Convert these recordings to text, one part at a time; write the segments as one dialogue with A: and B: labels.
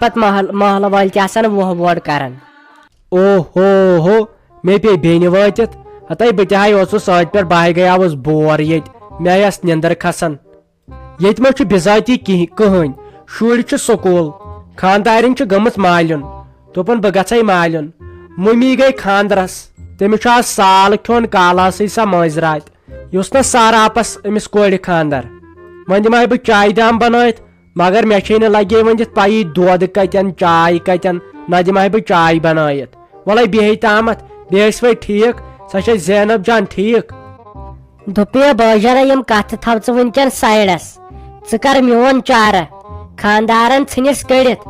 A: پتہٕ محلہٕ وٲلۍ تہِ آسان وُہ ووٹ کران.
B: او ہو مے پے بیٚنہِ وٲتِتھ ہتاے بہٕ تہِ ہاے اوسُس سۭتۍ پٮ۪ٹھ بہٕ گٔیاوُس بور ییٚتہِ مےٚ آیس نیندٕر کھسان. ییٚتہِ ما چھُ بِذٲتی کٕہٕنۍ شُرۍ چھِ سکوٗل خاندارٮ۪ن چھِ گٔمٕژ مالیُن دوٚپُن بہٕ گژھے مالیُن. مٔمی گٔے خاندرس تٔمِس چھُ آز سال کھیوٚن کالاسٕے سۄ مٲنٛزِ یُس نہٕ ساراپس أمِس کورِ خاندر. وۄنۍ دِمہے بہٕ چایہِ دام بنٲیِتھ مگر مےٚ چھے نہٕ لگے وۄنۍ دِتھ پایی دۄد کتٮ۪ن چاے کتٮ۪ن نہ دِمہے بہٕ چاے بنٲیِتھ. وَلے بیٚہے تامتھ بیٚیہِ ٲسۍ وۄنۍ ٹھیٖک سۄ چھے زینب جان ٹھیٖک.
A: دوٚپے بٲجانا یِم کتھٕ تھاو ژٕ وٕنکٮ۪ن سایڈس ژٕ کر میون چارٕ. خاندارن ژھٕنِس کٔڑِتھ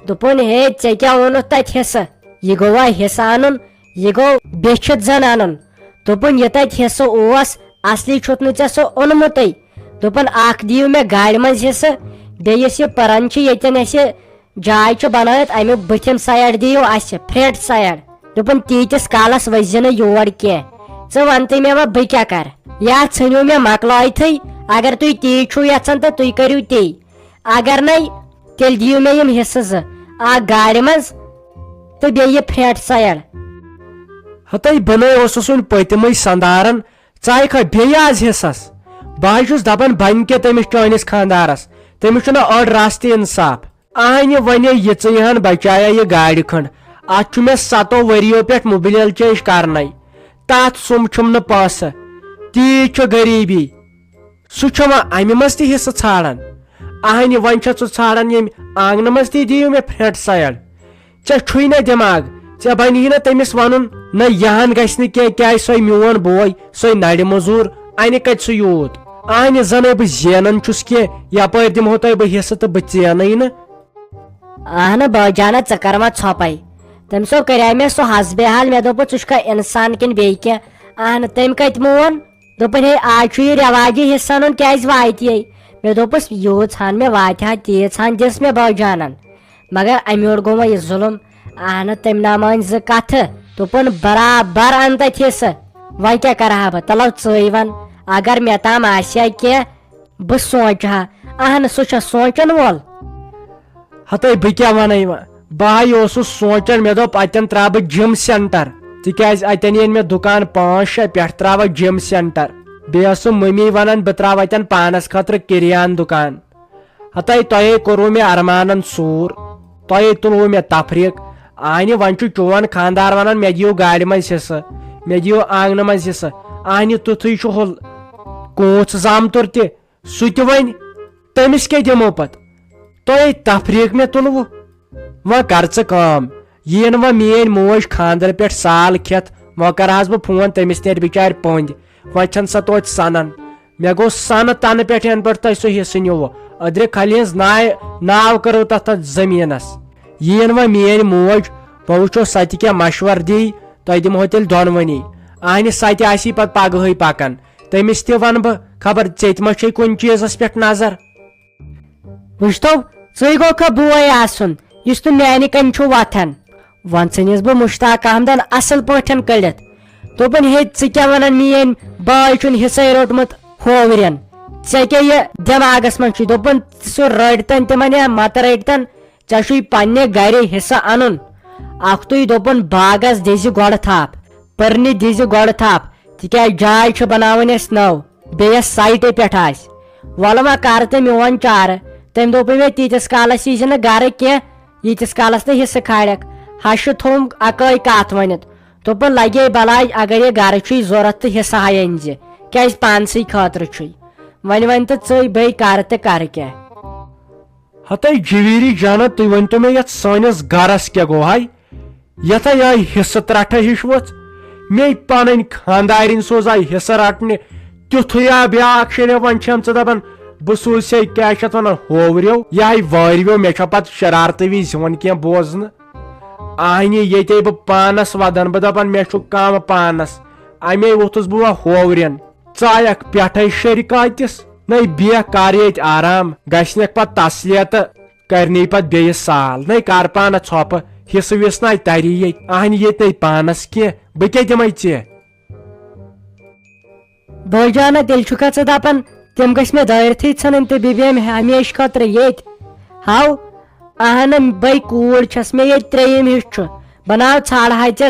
A: دوٚپُن ہے ژےٚ کیٛاہ اوٚنُتھ تتہِ حصہٕ یہِ گوٚوا حصہٕ انُن یہِ گوٚو بیچھِتھ زن انُن. دوٚپُن یہِ تتہِ حصہٕ اوس اصلی چھُتھ نہٕ ژےٚ سُہ اوٚنمُتٕے. دوٚپُن اکھ دِیِو مےٚ گاڑِ منٛز حصہٕ بیٚیہِ یُس یہِ پرن چھِ ییٚتٮ۪ن اَسہِ جاے چھِ بنٲیِتھ امیُک بٕتھِم سایڈ دِیِو اَسہِ فرنٹ سایڈ. دوٚپُن تیٖتِس کالس ؤسۍ زِ نہٕ یور کینٛہہ ژٕ ونتہٕ مےٚ وۄنۍ بہٕ کیٛاہ کرٕ یا ژھٕنِو مےٚ مۄکلٲیتھٕے اگر تُہۍ تی چھُو یژھان تہٕ تُہۍ کٔرِو تی اگر نے تیٚلہِ دِیِو مےٚ یِم حصہٕ زٕ اکھ گاڑِ منٛز تہٕ بیٚیہِ یہِ فرنٹ سایڈ.
B: ہتاے بنے اوسُس وۄنۍ پٔتمٕے سندارن ژٕ آیکھا بیٚیہِ آز حصس. بہٕ ہاے چھُس دپان بنہِ کیٛاہ تٔمِس چٲنِس خاندارس تٔمِس چھُنہٕ أڑ رژھ تہِ انصاف. اہنہِ ونے یِژٕے ہن بچایا یہِ گاڑِ کھنڈ اتھ چھُ مےٚ 7 ؤرِیو پٮ۪ٹھ موبِلیل چینج کرنے تتھ سُم چھُم نہٕ پونٛسہٕ تیٖژ چھِ غریٖبی. سُہ چھُ وۄنۍ امہِ منٛز تہِ حصہٕ ژھانڈان. اہنہِ وۄنۍ چھِ ژٕ ژھانڈان ییٚمہِ آنگنہٕ منٛز تہِ دِیِو مےٚ فرنٹ سایڈ. ژےٚ چھُے نہ دٮ۪ماغ ژےٚ بنی نہ تٔمِس ونُن نہ یہن گژھِ نہٕ کینٛہہ کیازِ سۄے میون بوے سۄے نرِ موٚزوٗر انہِ کتہِ سُہ یوٗت. اہنہِ زنے بہٕ زینان چھُس کینٛہہ یپٲرۍ دِمہو تۄہہِ بہٕ حصہٕ تہٕ بہٕ ژینٕے نہٕ.
A: اہنہٕ بٲجانا ژٕ کر وۄنۍ ژھۄپے تٔمِسو کرے مےٚ سُہ حسبِ حال مےٚ دوٚپُس ژٕ چھُکھا انسان کِنہٕ بیٚیہِ کینٛہہ. اہنہٕ تٔمۍ کتہِ مون دوٚپُن ہے آز چھُ یہِ رٮ۪واجی حصہٕ انُن کیازِ واتہِ یے. مےٚ دوٚپُس یوٗت ژھان مےٚ واتہِ ہا تیٖژ ژھان دِژ مےٚ بٲجانن مگر امہِ یورٕ گوٚو وۄنۍ یہِ ظُلُم. اہنہٕ تٔمۍ نہ مٲنۍ زٕ کتھٕ دوٚپُن برابر ان تتہِ حصہٕ. وۄنۍ کیٛاہ کرٕ ہا بہٕ تلو ژٕے ون اگر مےٚ تام آسہِ ہا کینٛہہ بہٕ سونچہٕ ہا. اہنہٕ سُہ چھا سونچن وول.
B: ہتاے بہٕ کیٛاہ ونے وۄنۍ بہٕ ہاے اوسُس سونچان مےٚ دوٚپ اتٮ۪ن ترٛاو بہٕ جِم سینٹر تِکیٛازِ اتٮ۪ن یِن مےٚ دُکان 5-6 پٮ۪ٹھ ترٛاوکھ جِم سینٹر. بیٚیہِ ٲسٕم مٔمی ونان بہٕ ترٛاو اتٮ۪ن پانس خٲطرٕ کِریان دُکان. ہتاے تۄہے کوٚروٕ مےٚ ارمانن سوٗر تۄہے تُلوٕ مےٚ تفریٖق. اہنہِ وۄنۍ چھُ چون خاندار ونان مےٚ دِیِو گاڑِ منٛز حصہٕ مےٚ دِیِو آنگنہٕ منٛز حصہٕ. اہنہِ تِتھُے چھُ ہُہ کوٗژ زامتُر تہِ سُہ تہِ وۄنۍ تٔمِس کیٛاہ دِمو پتہٕ. تۄہے تفریٖق مےٚ تُلوٕ. وۄنۍ کر ژٕ کٲم یِن وۄنۍ میٲنۍ موج خاندر پٮ۪ٹھ سال کھٮ۪تھ وۄنۍ کرہس بہٕ فون تٔمِس نیرِ بِچارِ پٔنٛدۍ وۄنۍ چھنہٕ سۄ توتہِ سنان. مےٚ گوٚو سنہٕ تنہٕ پٮ۪ٹھ ینہٕ پٮ۪ٹھ تۄہہِ سُہ حصہٕ نِوٕ أدرِ کھلہِ ہٕنٛز ناو کٔرٕو تتھ زٔمیٖنس. یِن وۄنۍ میٲنۍ موج بہٕ وٕچھو سۄ تہِ کیٛاہ مشور دی تۄہہِ دِمہو تیٚلہِ دۄنوٕنی. اہنہِ سۄ تہِ آسی پتہٕ پگہٕے پکان تٔمِس تہِ ونہٕ بہٕ خبر ژےٚ تہِ ما چھے کُنہِ چیٖزس پٮ۪ٹھ نظر.
A: وٕچھتو ژٕے گوٚکھا بوے آسُن یُس نہٕ میانہِ کَنہِ چھُ وۄتھان. وۄنۍ ژھٕنِس بہٕ مُشتاق احمدن اصل پٲٹھۍ کٔڑِتھ دوٚپُن ہے ژٕ کیٛاہ ونان میٲنۍ باے چھُن حصے روٚٹمُت ہوورٮ۪ن ژےٚ کیٛاہ یہِ دٮ۪ماغس منٛز چھُ. دوٚپُن سُہ رٔٹتن تِمن یا متہٕ رٔٹتن ژےٚ چھُے پننہِ گرِ حصہٕ انُن. اکھتُے دوٚپُن باغس دِزِ گۄڈٕ تھپھ پٔرنہِ دِزِ گۄڈٕ تھپھ تِکیٛازِ جاے چھِ بناوٕنۍ اسہِ نٔو بیٚیہِ یۄس سایٹہِ پٮ۪ٹھ آسہِ. وَلہٕ وۄنۍ کر تہٕ میون چارٕ. تٔمۍ دوٚپ مےٚ تیٖتِس کالس یی زِ نہٕ گرٕ کینٛہہ ییٖتِس کالس نہٕ حصہٕ کھالکھ. ہشہِ تھوٚوُم اکٲے کتھ ؤنِتھ دوٚپُن لگے بلاے اگر یہِ گرٕ چھُے ضوٚرتھ تہٕ حصہٕ ہاے أنۍ زِ کیٛازِ پانسٕے خٲطرٕ چھُے. وۄنۍ ؤنۍ تہٕ ژٕے بیٚیہِ کر تہٕ کر کیٛاہ.
B: ہتاے جویری جانا تُہۍ ؤنتو مےٚ یتھ سٲنِس گرس کیٛاہ گوٚو ہاے یتھے آیہِ حصہٕ ترٹھا ہِش ؤژھ. مے پنٕنۍ خاندارِنۍ سوزاے حصہٕ رٹنہِ تیُتھُے آو بیاکھ شیرے وۄنۍ چھم ژٕ دپان بہٕ سوزے کیٛاہ چھِ اتھ ونان ہووریو یہِ آیہِ وٲروِو مےٚ چھےٚ پتہٕ شرارتہٕ وِزِ یِوان کینٛہہ بوزنہٕ. اہنہِ ییٚتے بہٕ پانس ودان بہٕ دپان مےٚ چھُ کم پانس امے ووٚتھُس بہٕ وۄنۍ ہوورٮ۪ن. ژٕ آیکھ پٮ۪ٹھے شرکاتِس نٔے بیکھ کر ییٚتہِ آرام گژھنکھ پتہٕ تسلیہ تہٕ کرنی پتہٕ بیٚیہِ سال نٔے کر پانس ژھۄپہٕ حصہٕ وِصہٕ ناے تری ییٚتہِ. اہنہِ ییٚتہِ نٔے پانس کینٛہہ بہٕ کیٛاہ دِمے ژےٚ.
A: بٲجانا تیٚلہِ چھُکھا ژٕ دپان تِم گٔژھۍ مےٚ دٲرتھٕے ژھٕنٕنۍ تہٕ بیٚیہِ بیٚہم ہمیشہٕ خٲطرٕ ییٚتہِ. ہاو اہن بے کوڑ چھس مے یہ تریم ہش بناو ژھانڈہے ژے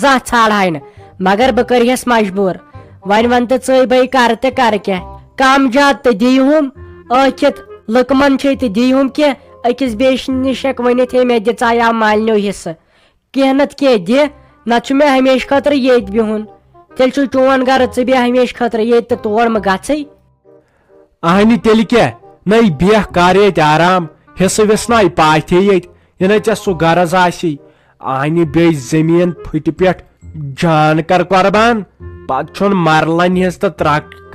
A: زہ ژھانڈہے نہ مگر بہ کرہس مجبور ون ون تو ژے بے کر کیا کم جات تو دیہم ٲکھِتھ لُکمن چھے تو دیہم کی أکِس بیٚیِس نِش ہیٚکہِ ؤنِتھ ہے مےٚ دِ ژایاو مالنیو حصہٕ کینٛہہ نتہٕ کینٛہہ دِ نتہٕ چھُ مےٚ ہمیشہٕ خٲطرٕ ییٚتہِ بِہُن تیٚلہِ چھُ چون گرٕ ژٕ بیٚہہ ہمیشہٕ خٲطرٕ ییٚتہِ تہٕ تور مہ گژھٕے
B: اہنہِ تیٚلہِ کیٛاہ نٔے بیٚہہ کر ییٚتہِ آرام حصہٕ وِسناے پاتھے ییٚتہِ یِنہٕ ژےٚ سُہ غرض آسی اہنہِ بیٚیہِ زٔمیٖن پھٕٹہِ پٮ۪ٹھ جان کر قۄربان پتہٕ چھُنہٕ مرلن ہٕنٛز تہٕ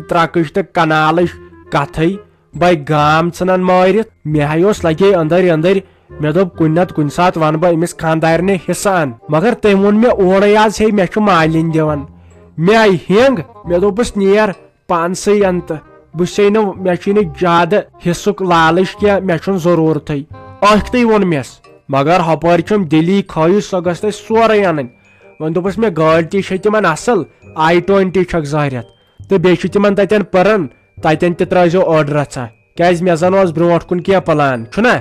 B: ترکٕچ تہٕ کنالٕچ کتھٕے بے گام ژھٕنان مٲرِتھ مےٚ ہاے اوس لگے أنٛدٕرۍ أنٛدٕرۍ مےٚ دوٚپ کُنہِ نتہٕ کُنہِ ساتہٕ ونہٕ بہٕ أمِس خانٛدارنہِ حصہٕ ان مگر تٔمۍ ووٚن مےٚ اورے آز ہے مےٚ چھُ مالِنۍ دِوان مےٚ آیہِ ہینٛگ مےٚ دوٚپُس نیر پانسٕے ان تہٕ بہٕ چھسے نہٕ مےٚ چھُے نہٕ زیادٕ حصُک لالٕچ کینٛہہ مےٚ چھُنہٕ ضروٗرتھٕے ٲکھتٕے ووٚن مےٚس مگر ہۄپٲرۍ چھُم دِلی خٲہِش سۄ گٔژھ تَتہِ سورُے انٕنۍ وۄنۍ دوٚپُس مےٚ گٲڑۍ تہِ چھےٚ تِمن اصل i20 چھکھ ظٲہرت تہٕ بیٚیہِ چھُ تِمن تتٮ۪ن پٔرن تتٮ۪ن تہِ ترٲیزیو أڑ رژھا کیازِ مےٚ زن اوس برونٛٹھ کُن کینٛہہ پلان چھُنا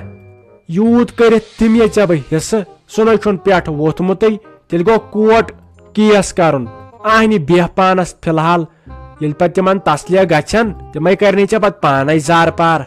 B: یوٗت کٔرِتھ دِمے ژےٚ بہٕ حصہٕ سُہ نَے چھُنہٕ پٮ۪ٹھٕ ووٚتھمُتٕے تیٚلہِ گوٚو کوٹ کیس کرُن اہنہِ بیٚہہ پانس فِلحال ییٚلہِ پتہٕ تِمن تسلیہ گژھن تِمے کرنی ژےٚ پتہٕ پانے زار پار